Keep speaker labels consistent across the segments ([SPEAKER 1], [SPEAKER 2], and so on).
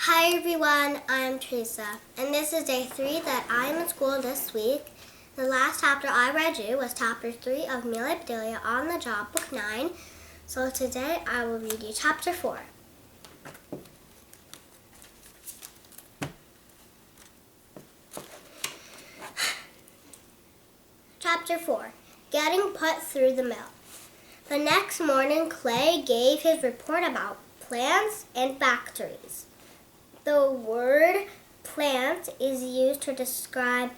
[SPEAKER 1] Hi everyone, I'm Teresa, and this is day 3 that I'm in school this week. The last chapter I read you was chapter 3 of Amelia, Bedelia on the Job, book 9. So today I will read you chapter 4. Chapter 4, Getting Put Through the Mill. The next morning, Clay gave his report about plants and factories. The word plant is used to describe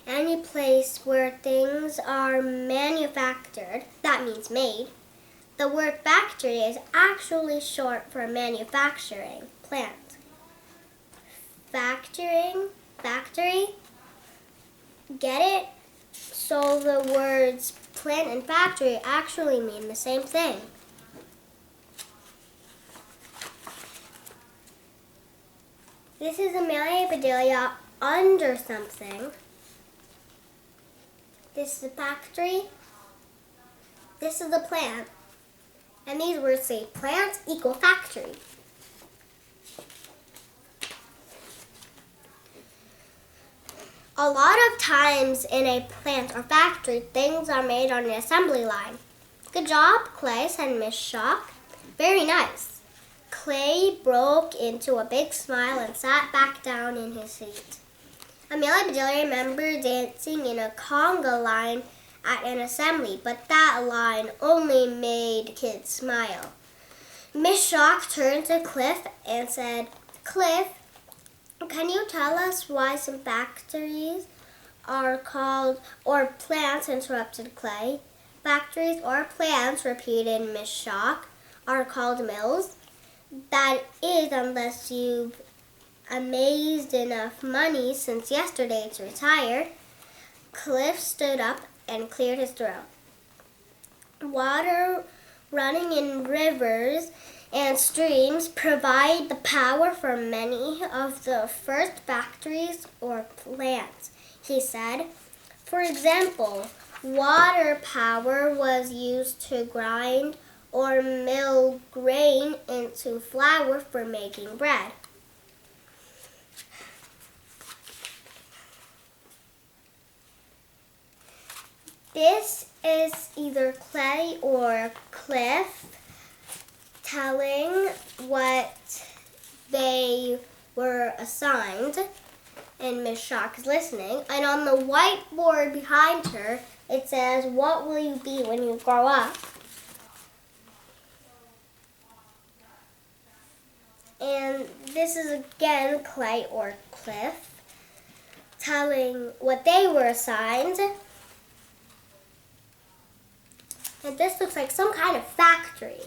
[SPEAKER 1] any place where things are manufactured, that means made. The word factory is actually short for manufacturing plant. Factory, get it? So the words plant and factory actually mean the same thing. This is Amelia Bedelia under something. This is the factory. This is the plant. And these words say plant equal factory. A lot of times in a plant or factory, things are made on an assembly line. Good job, Clay, said Miss Shock. Very nice. Clay broke into a big smile and sat back down in his seat. Amelia Bedelia remembered dancing in a conga line at an assembly, but that line only made kids smile. Miss Shock turned to Cliff and said, Cliff, can you tell us why some factories are called, or plants, interrupted Clay. Factories or plants, repeated Miss Shock, are called mills. That is, unless you've amassed enough money since yesterday to retire. Cliff stood up and cleared his throat. Water running in rivers and streams provide the power for many of the first factories or plants, he said. For example, water power was used to grind or mill grain into flour for making bread. This is either Clay or Cliff telling what they were assigned, and Miss Shock is listening. And on the whiteboard behind her, it says, "What will you be when you grow up?" And this is again Clay or Cliff telling what they were assigned. And this looks like some kind of factory.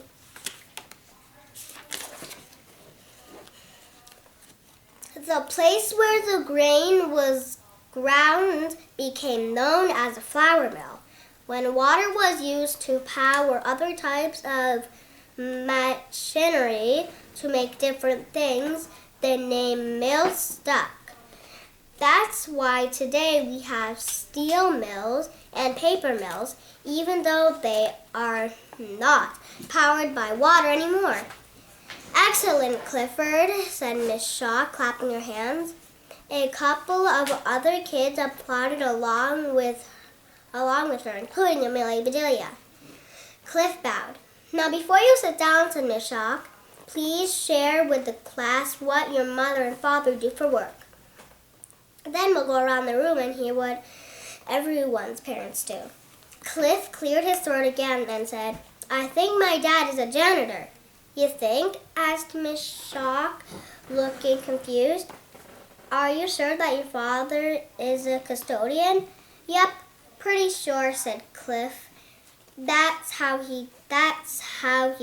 [SPEAKER 1] The place where the grain was ground became known as a flour mill. When water was used to power other types of machinery to make different things, the name mill stuck. That's why today we have steel mills and paper mills, even though they are not powered by water anymore. Excellent, Clifford, said Miss Shaw, clapping her hands. A couple of other kids applauded along with her, including Amelia Bedelia. Cliff bowed. Now, before you sit down, said Miss Shaw, please share with the class what your mother and father do for work. Then we'll go around the room and hear what everyone's parents do. Cliff cleared his throat again and said, I think my dad is a janitor. You think? Asked Miss Shock, looking confused. Are you sure that your father is a custodian? Yep, pretty sure, said Cliff. That's how he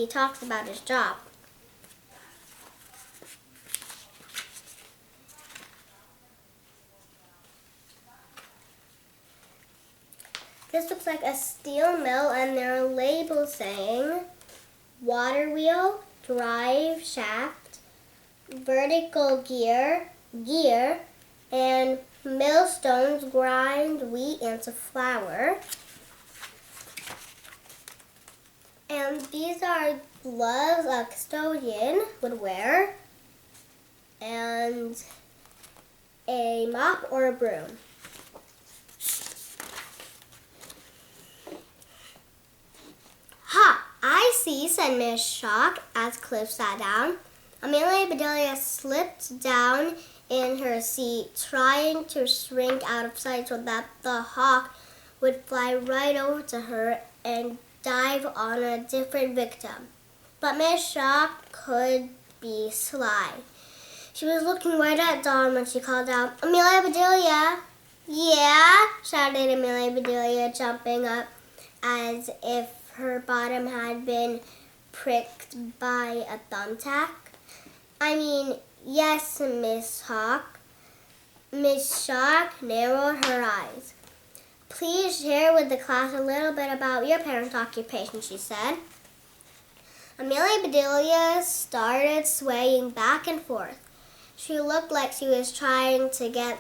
[SPEAKER 1] talks about his job. This looks like a steel mill, and there are labels saying water wheel, drive shaft, vertical gear, and millstones grind wheat into flour. And these are gloves a custodian would wear. And and a mop or a broom. Ha! I see, said Miss Shock as Cliff sat down. Amelia Bedelia slipped down in her seat, trying to shrink out of sight so that the hawk would fly right over to her and dive on a different victim. But Miss Shock could be sly. She was looking right at Dawn when she called out, Amelia Bedelia! Yeah, shouted Amelia Bedelia, jumping up as if her bottom had been pricked by a thumbtack. I mean, yes, Miss Hawk. Miss Shock narrowed her eyes. Please share with the class a little bit about your parents' occupation, she said. Amelia Bedelia started swaying back and forth. She looked like she was trying to get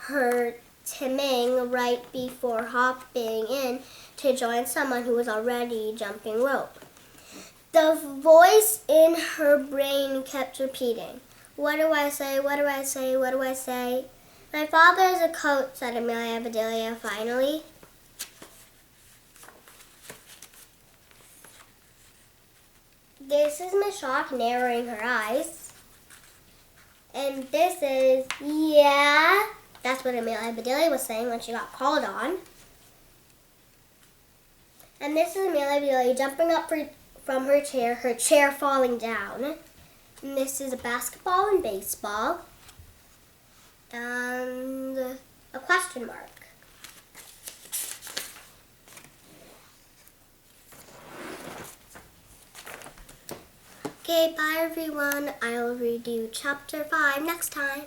[SPEAKER 1] her Timing right before hopping in to join someone who was already jumping rope. The voice in her brain kept repeating, what do I say, what do I say, what do I say? My father is a coach, said Amelia Bedelia finally. This is Miss Shock narrowing her eyes. And this is, yeah, that's what Amelia Bedelia was saying when she got called on. And this is Amelia Bedelia jumping up from her chair falling down. And this is a basketball and baseball. And a question mark. Okay, bye everyone. I'll read you chapter 5 next time.